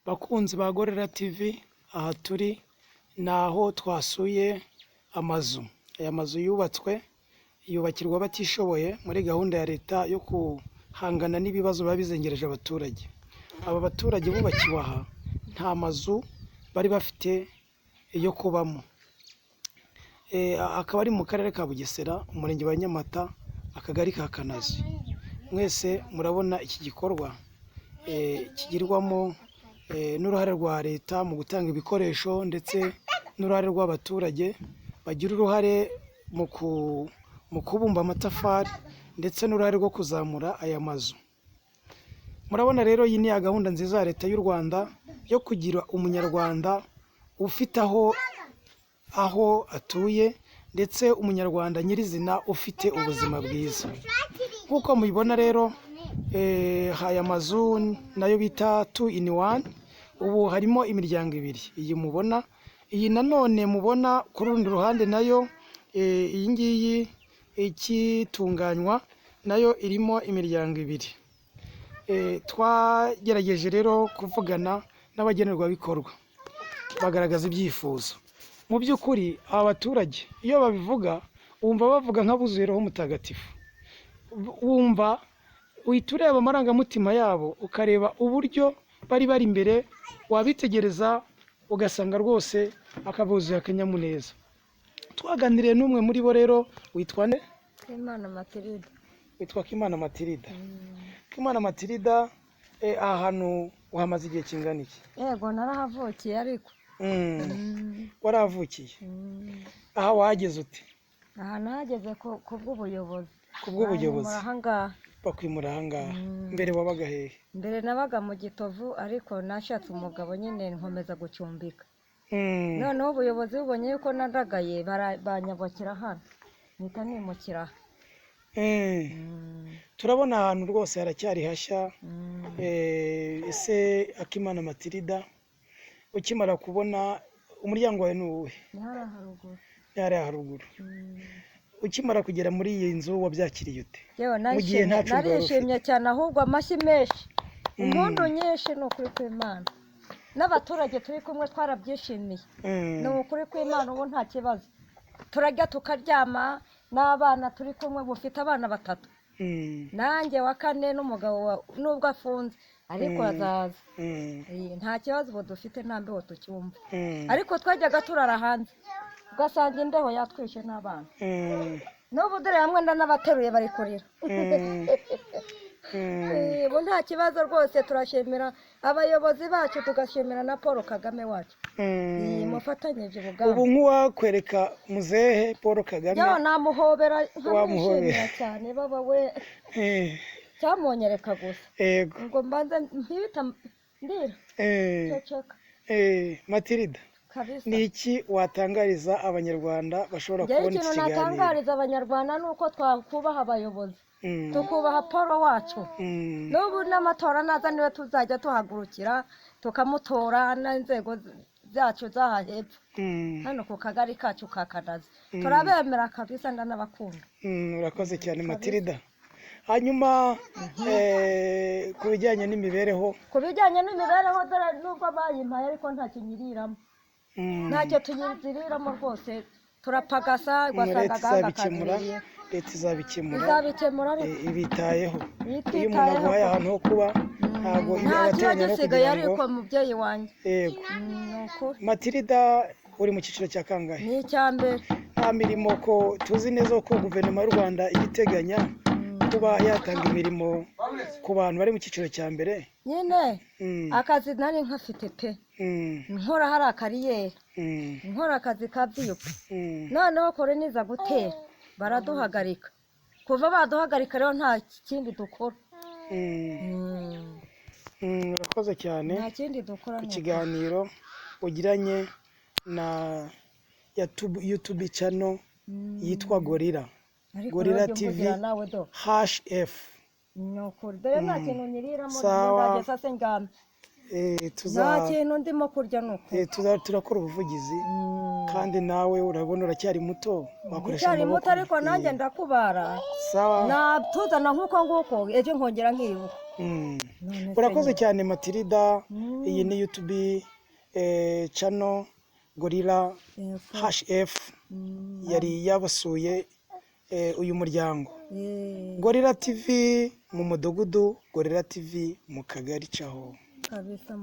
Bakunzi ba Gorilla TV, aha turi naho twasuye amazu. Aya mazu yubatswe yubakirwa batishoboye muri gahunda ya leta yo kuhangana n'ibibazo babizengereje abaturage. Aba baturage bubakiwe aha nta mazu bari bafite yo kubamo. Akaba ari mu karere ka Bugesera, umurenge wa Nyamata, akagari ka Kanazi. Mwese murabona iki gikorwa kigirwamo n'uruhare rwa leta mu gutanga ibikoresho ndetse n'uruhare rw'abaturage bagira uruhare mu kubumba amatafari ndetse n'uruhare rwo kuzamura aya mazu. Murabona rero iyi ni ya gahunda nziza ya leta y'u Rwanda yo kugira umunyarwanda ufite aho atuye ndetse umunyarwanda nyirizina ufite ubuzima bwiza. Nk'uko mubibona rero aya mazu nayo bita 2 in 1. Ubu harimo imiryango ibiri, iyi mubona, iyi nanone mubona ku rundi ruhande nayo iyi ngiyi ikitunganywa nayo irimo imiryango ibiri. Twagerageje rero kuvugana n'abagenerwabikorwa bagaragaza ibyifuzo. Mu by'ukuri aba baturage iyo babivuga wumva bavuga nk'abuzuye Roho Mutagatifu, wumva uhita ureba amarangamutima yabo ukareba uburyo bari imbere, wabitegereza ugasanga rwose akabuzuye akanyamuneza. Twaganiriye n'umwe muri bo rero witwa nde? Imana Matilda. Witwa Kimana Matilda. Kimana Matilda, aha hantu uhamaze igihe kingana iki? Yego narahavukiye ariko. Warahavukiye? Aha wahageze ute? Aha nahageze ku bw'ubuyobozi. Ku bw'ubuyobozi? Ahangaha. Bakwimura ahangaha. Mbere wabaga hehe? Mbere nabaga mu Gitovu ariko nashatse umugabo nyine nkomeza gucumbika. Noneho ubuyobozi bubonye yuko naragaye banyabakira hano. Mpita nimukira. Turabona ahantu rwose haracyari hashya. Ese Akimana Matilda, ukimara kubona umuryango wawe ni uwuhe? Ni hariya haruguru. Ni hariya haruguru. Ukimara kugera muri iyi nzu wabyakiriye ute? Mu gihe nta cumbi narishimye cyane, ahubwo amashyi menshi, impundu nyinshi ni ukuri kw'Imana. N'abaturage turi kumwe twarabyishimiye. Ni ukuri kw'Imana, ubu nta kibazo. Turarya tukaryama, n'abana turi kumwe bufite abana 3. Nanjye wa 4 n'umugabo nubwo afunze ariko azaza. Nta kibazo ubu dufite, nta mbeho tucyumva. Ariko twajyaga turara hanze ugasanga imbeho yatwishe n'abana. N'ubu dore hamwe n'abateruye bari kurira. Ubu nta kibazo rwose. Turashimira abayobozi bacu, tugashimira na Paul Kagame wacu. Mufatanyije ubugamba. Ubu nk'uwakwereka muzehe Paul Kagame yo namuhobera nkamwishimira cyane. Baba we cyamonyereka gusa. Yego. Ngo mbanze mpita ndira. Ceceka. Matilda, ni iki watangariza abanyarwanda bashobora kubona iki kiganiro? Ikintu natangariza abanyarwanda ni uko twakubaha abayobozi, tukubaha Paul wacu. N'ubu n'amatora naza niwe tuzajya tuhagurukira tukamutora n'inzego zacu zaha hepfo hano ku kagari kacu ka Kanazi. Turabemera kabisa, ndanabakunda. Urakoze cyane Matilda. Hanyuma ku bijyanye n'imibereho? Ku bijyanye n'imibereho dore nubwo bayimpaye ariko ntacyo nyiriramo. Ntacyo tuyiziriramo rwose, turapagasa ugasanga gahagakabiriye. Leta izabikemura. Izabikemura ibitayeho. Iyo umuntu aguhaye ahantu ho kuba ntabwo abateganya no kugira ngo. Ariko mubyeyi wanjye. Yego. Matilda, uri mu cyiciro cya kangahe? Ni icyambere. Nta mirimo ko tuzi neza ko guverinoma y'u Rwanda ibiteganya kuba yatanga imirimo ku bantu bari mu cyiciro cya mbere. Nyine akazi nari nkafite pe. Nkora hari akariyeri. Nkora akazi kabyuka. Noneho kore niza gutera baraduhagarika. Kuva baduhagarika rero nta kindi dukora. Urakoze cyane. Nta kindi dukora. Ku kiganiro ugiranye na YouTube channel yitwa Gorilla. Gorilla TV #F. Nukuri dore nta kintu nyiriramo Sawa. Sase ngame. Nta kintu ndimo kurya nuko. Turakora ubuvugizi kandi nawe urabona uracyari muto, wakoresha amaboko. Cyari muto ariko nanjye ndakubara. Sawa. Na tuzana nkuko nguko ejo nkongera nkiribuka. None se urakoze nyine. cyane Matilda. Iyi ni YouTube channel Gorilla Yego. #F yari yabasuye uyu muryango. Eh, Gorilla TV mu mudugudu, Gorilla TV mu kagari caho. kabisa